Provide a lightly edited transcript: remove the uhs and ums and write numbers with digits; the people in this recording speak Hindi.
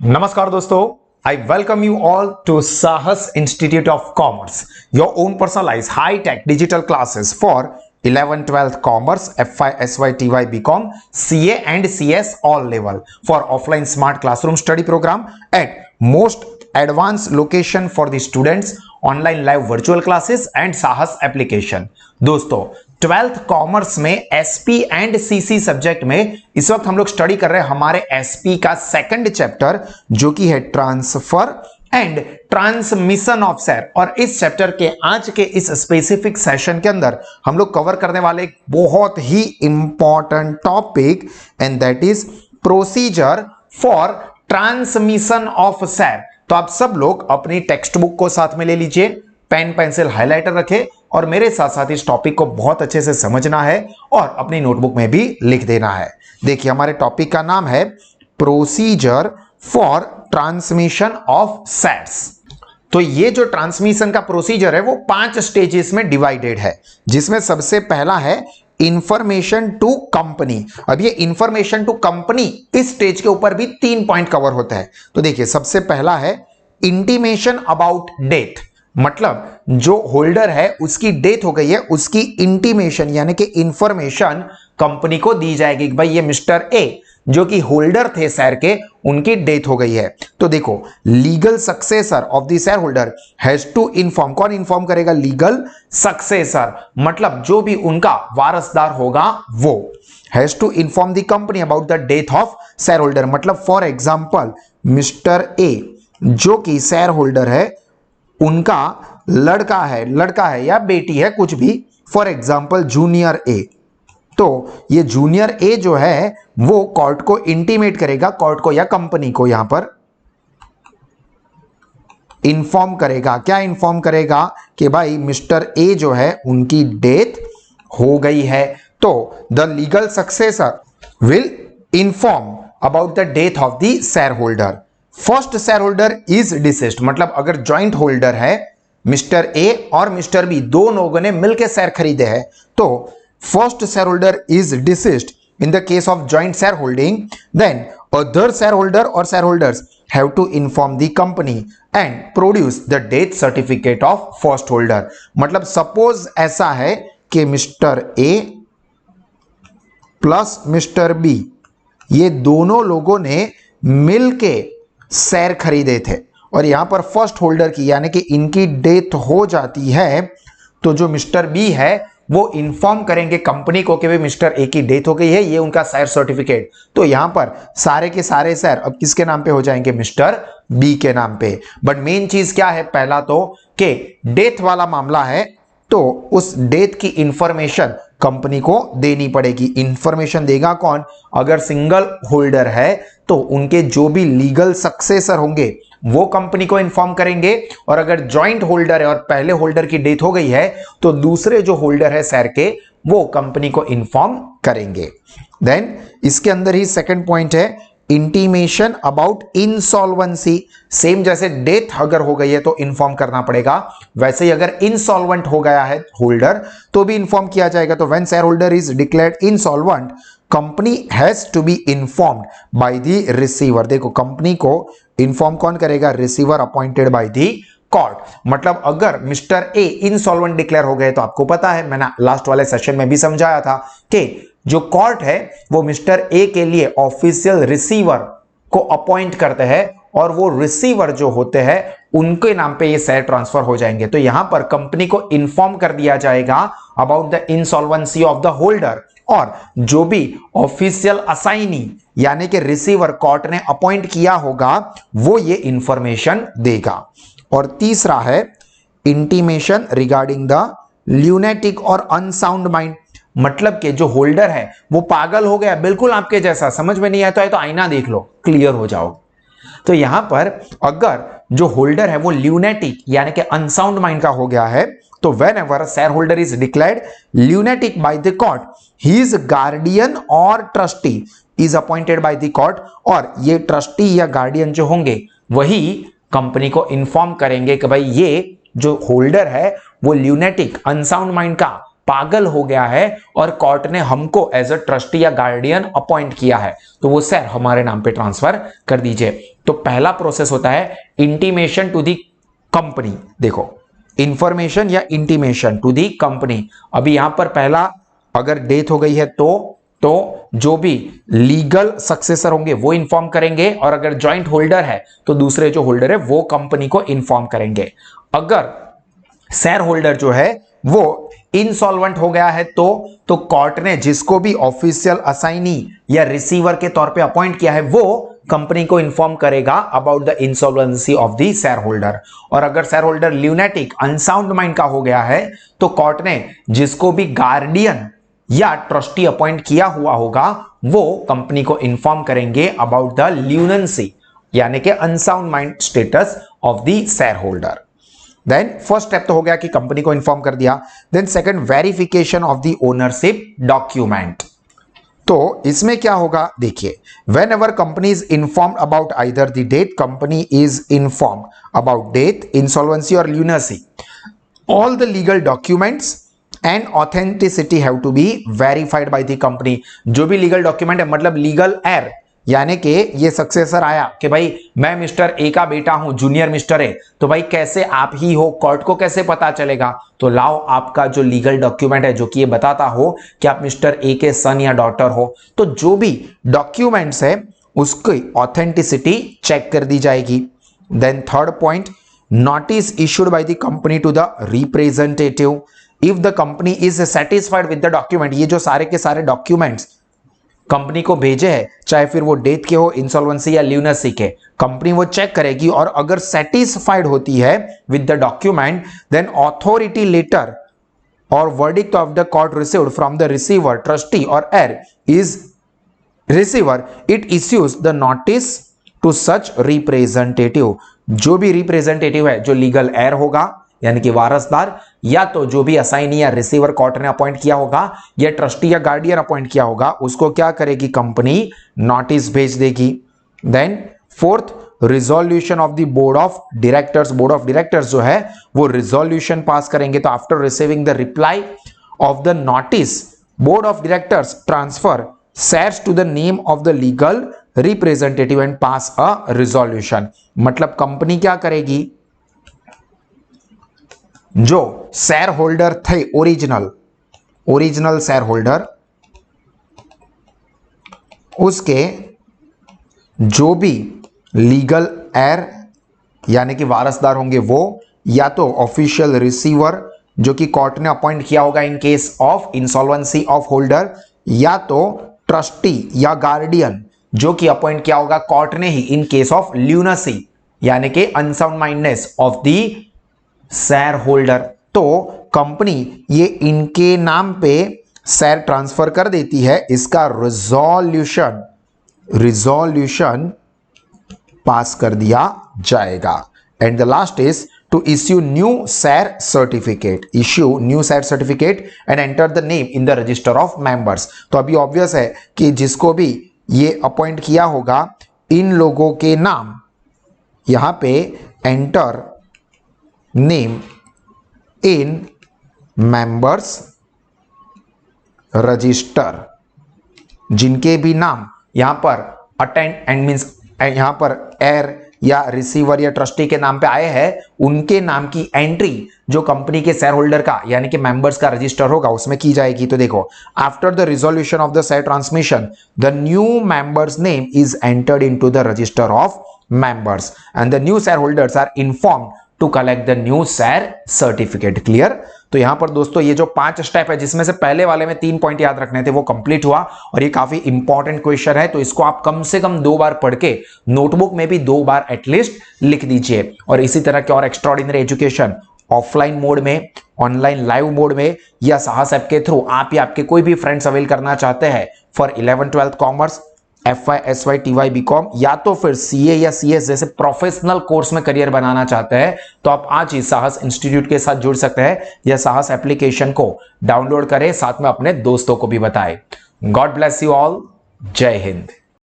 नमस्कार दोस्तों, I welcome you all to Sahas Institute of Commerce, your own personalized high-tech digital classes for 11th, 12th Commerce, FY, SY, TY, BCom, CA and CS all level for offline smart classroom study program at most advanced location for the students, online live virtual classes and Sahas application। दोस्तों 12th कॉमर्स में एसपी एंड सीसी सब्जेक्ट में इस वक्त हम लोग स्टडी कर रहे हैं हमारे एसपी का सेकंड चैप्टर जो कि है transfer and transmission of share. और इस चैप्टर के आज के इस स्पेसिफिक सेशन के अंदर हम लोग कवर करने वाले एक बहुत ही important topic and that is procedure for transmission of share. तो आप सब लोग अपनी टेक्स्ट बुक को साथ में ले लीजिए, पेन पेंसिल हाइलाइटर रखें और मेरे साथ साथ इस टॉपिक को बहुत अच्छे से समझना है और अपनी नोटबुक में भी लिख देना है। देखिए हमारे टॉपिक का नाम है procedure for transmission of shares. तो ये जो ट्रांसमिशन का प्रोसीजर है वो 5 स्टेजेस में डिवाइडेड है, जिसमें सबसे पहला है इंफॉर्मेशन टू कंपनी। अब ये इंफॉर्मेशन टू कंपनी इस स्टेज के ऊपर भी 3 पॉइंट कवर होता है। तो देखिए सबसे पहला है इंटीमेशन अबाउट डेथ, मतलब जो होल्डर है उसकी डेथ हो गई है, उसकी इंटीमेशन यानी कि इंफॉर्मेशन कंपनी को दी जाएगी कि भाई ये मिस्टर ए जो कि होल्डर थे शेयर के, उनकी डेथ हो गई है। तो देखो legal successor of the share holder has to inform. कौन इन्फॉर्म करेगा? लीगल सक्सेसर, मतलब जो भी उनका वारसदार होगा वो has to inform the company about the death of share holder. मतलब फॉर एग्जांपल मिस्टर ए जो कि शेयर होल्डर है, उनका लड़का है या बेटी है, कुछ भी, फॉर एग्जांपल जूनियर ए। तो ये जूनियर ए जो है वो कोर्ट को इंटीमेट करेगा, कोर्ट को या कंपनी को यहां पर इंफॉर्म करेगा। क्या इंफॉर्म करेगा? कि भाई मिस्टर ए जो है उनकी डेथ हो गई है। तो the legal successor will inform about the death of the share holder. First share holder is deceased, मतलब अगर ज्वाइंट होल्डर है मिस्टर ए और मिस्टर बी, दो लोगों ने मिलकर शेयर खरीदे हैं, तो first share holder is deceased in the case of joint share holding, then other share holder और share holders have to inform the company and produce the death certificate of first holder. मतलब सपोज ऐसा है कि mister A plus mister B, ये दोनों लोगों ने मिलके शेयर खरीदे थे और यहां पर फर्स्ट होल्डर की यानी कि इनकी डेथ हो जाती है, तो जो मिस्टर बी है वो इन्फॉर्म करेंगे कंपनी को कि भाई मिस्टर ए की डेथ हो गई है, ये उनका शेयर सर्टिफिकेट। तो यहां पर सारे के सारे शेयर अब किसके नाम पे हो जाएंगे? मिस्टर बी के नाम पे। बट मेन चीज क्या है? पहला तो कि डेथ वाला मामला है तो उस डेथ की इंफॉर्मेशन कंपनी को देनी पड़ेगी। इंफॉर्मेशन देगा कौन? अगर सिंगल होल्डर है तो उनके जो भी लीगल सक्सेसर होंगे वो कंपनी को इन्फॉर्म करेंगे, और अगर जॉइंट होल्डर है और पहले होल्डर की डेथ हो गई है तो दूसरे जो होल्डर है शेयर के वो कंपनी को इन्फॉर्म करेंगे। देन इसके अंदर ही सेकंड पॉइंट है इंटीमेशन अबाउट इंसॉल्वेंसी। सेम जैसे डेथ अगर हो गई है तो इन्फॉर्म करना पड़ेगा, वैसे ही अगर इंसॉल्वेंट हो गया है होल्डर तो भी इन्फॉर्म किया जाएगा। तो when share holder is declared insolvent, company has to be informed by the receiver. देखो कंपनी को इन्फॉर्म कौन करेगा? Receiver appointed by the court. मतलब अगर मिस्टर ए इंसॉल्वेंट डिक्लेयर हो गए तो आपको पता है, मैंने लास्ट वाले सेशन में भी समझाया था कि जो कोर्ट है वो मिस्टर ए के लिए ऑफिशियल रिसीवर को अपॉइंट करते हैं और वो रिसीवर जो होते हैं उनके नाम पे ये शेयर ट्रांसफर हो जाएंगे। तो यहां पर कंपनी को इन्फॉर्म कर दिया जाएगा about the insolvency of the holder, और जो भी ऑफिशियल असाइनी यानी कि रिसीवर कोर्ट ने अपॉइंट किया होगा वो ये इंफॉर्मेशन देगा। और तीसरा है इंटीमेशन रिगार्डिंग द ल्यूनेटिक और अनसाउंड माइंड। मतलब कि जो होल्डर है वो पागल हो गया, बिल्कुल आपके जैसा, समझ में नहीं आता है तो आईना देख लो, क्लियर हो जाओ। तो यहां पर अगर जो होल्डर है वो ल्यूनेटिक यानी कि अनसाउंड माइंड का हो गया है, तो whenever a shareholder is declared lunatic by the court, his guardian or trustee is appointed by the court, और ये ट्रस्टी या गार्डियन जो होंगे वही कंपनी को इन्फॉर्म करेंगे कि भाई ये जो होल्डर है वो ल्यूनेटिक अनसाउंड माइंड का पागल हो गया है और कोर्ट ने हमको एज अ ट्रस्टी या गार्डियन अपॉइंट किया है, तो वो सर हमारे नाम पे ट्रांसफर कर दीजिए। तो पहला प्रोसेस होता है इंटीमेशन टू दी कंपनी। देखो, इंफॉर्मेशन या इंटीमेशन टू दी कंपनी। अभी यहां पर पहला, अगर डेथ हो गई है तो जो भी लीगल सक्सेसर होंगे वो इन्फॉर्म करेंगे, और अगर जॉइंट होल्डर है तो दूसरे जो होल्डर है वो कंपनी को इन्फॉर्म करेंगे। अगर शेयर होल्डर जो है वो इंसॉल्वेंट हो गया है तो कोर्ट ने जिसको भी ऑफिशियल असाइनी या रिसीवर के तौर पे अपॉइंट किया है वो कंपनी को इन्फॉर्म करेगा about the insolvency of the share holder. और अगर share holder lunatic unsound mind का हो गया है तो कोर्ट ने जिसको भी गार्डियन या ट्रस्टी अपॉइंट किया हुआ होगा वो कंपनी को इन्फॉर्म करेंगे अबाउट द ल्यूनेंसी यानी कि unsound mind status of the share holder. Then first step तो हो गया कि कंपनी को इन्फॉर्म कर दिया। Then second, verification of the ownership document. तो इसमें क्या होगा, देखिए, whenever company is informed about either the death, company is informed about death, insolvency और lunacy, all the legal documents and authenticity have to be verified by the company। जो भी लीगल डॉक्यूमेंट है, मतलब लीगल एयर, यानी कि ये सक्सेसर आया कि भाई मैं मिस्टर ए का बेटा हूं, जूनियर मिस्टर ए, तो भाई कैसे आप ही हो, कोर्ट को कैसे पता चलेगा? तो लाओ आपका जो लीगल डॉक्यूमेंट है जो कि ये बताता हो कि आप मिस्टर ए के सन या डॉटर हो। तो जो भी डॉक्यूमेंट्स है उसकी ऑथेंटिसिटी चेक कर दी जाएगी। Then third point, notice issued by the company to the representative if the company is satisfied with the document। ये जो सारे के सारे डॉक्यूमेंट्स कंपनी को भेजे हैं, चाहे फिर वो डेथ के हो, इंसॉल्वेंसी या ल्यूनेसी के, कंपनी वो चेक करेगी और अगर सेटिस्फाइड होती है with the document, then authority letter और verdict of the court received from the receiver, trustee और heir is receiver, it issues the notice to such representative. जो भी रिप्रेजेंटेटिव है, जो लीगल एयर होगा यानी कि वारसदार, या तो जो भी असाइनी या रिसीवर कोर्ट ने अपॉइंट किया होगा या ट्रस्टी या गार्डियन अपॉइंट किया होगा, उसको क्या करेगी कंपनी, नोटिस भेज देगी। Then fourth, resolution of the board of directors. Board of directors जो है वो रिजोल्यूशन पास करेंगे। तो after receiving the reply of the notice, board of directors transfer shares to the name of the legal representative and pass a resolution. मतलब कंपनी क्या करेगी, जो शेयर होल्डर थे ओरिजिनल शेयर होल्डर, उसके जो भी लीगल एयर यानी कि वारसदार होंगे वो, या तो ऑफिशियल रिसीवर जो कि कोर्ट ने अपॉइंट किया होगा in case of insolvency of holder, या तो ट्रस्टी या गार्डियन जो कि अपॉइंट किया होगा कोर्ट ने ही इन केस ऑफ ल्यूनेसी यानी कि unsound mindness of the share holder. तो कंपनी ये इनके नाम पे शेयर ट्रांसफर कर देती है, इसका रिजोल्यूशन पास कर दिया जाएगा। And the last is to issue new share certificate, and enter the name in the register of members. तो अभी ऑब्वियस है कि जिसको भी ये अपॉइंट किया होगा, इन लोगों के नाम यहां पे enter name in members register, जिनके भी नाम यहां पर अटेंड एंड मींस यहां पर एयर या रिसीवर या ट्रस्टी के नाम पे आए हैं, उनके नाम की एंट्री जो कंपनी के शेयर होल्डर का यानी कि मेंबर्स का रजिस्टर होगा उसमें की जाएगी। तो देखो, after the resolution of the share transmission, the new members name is entered into the register of members and the new share holders are informed to collect the new share certificate. Clear? तो यहां पर दोस्तों ये जो 5 स्टेप है, जिसमें से पहले वाले में 3 पॉइंट याद रखने थे, वो कंप्लीट हुआ और ये काफी इंपॉर्टेंट क्वेश्चन है, तो इसको आप कम से कम 2 बार पढ़ के नोटबुक में भी 2 बार एटलीस्ट लिख दीजिए। और इसी तरह के और एक्स्ट्राऑर्डिनरी एजुकेशन ऑफलाइन मोड में, ऑनलाइन लाइव मोड में या साहस ऐप के थ्रू आप या आपके कोई भी फ्रेंड्स अवेल करना चाहते हैं for 11th 12th commerce, FY SY TY BCom, या तो फिर CA या CS जैसे प्रोफेशनल कोर्स में करियर बनाना चाहते हैं, तो आप आज ही साहस इंस्टीट्यूट के साथ जुड़ सकते हैं या साहस एप्लीकेशन को डाउनलोड करें, साथ में अपने दोस्तों को भी बताएं। God bless you all. जय हिंद।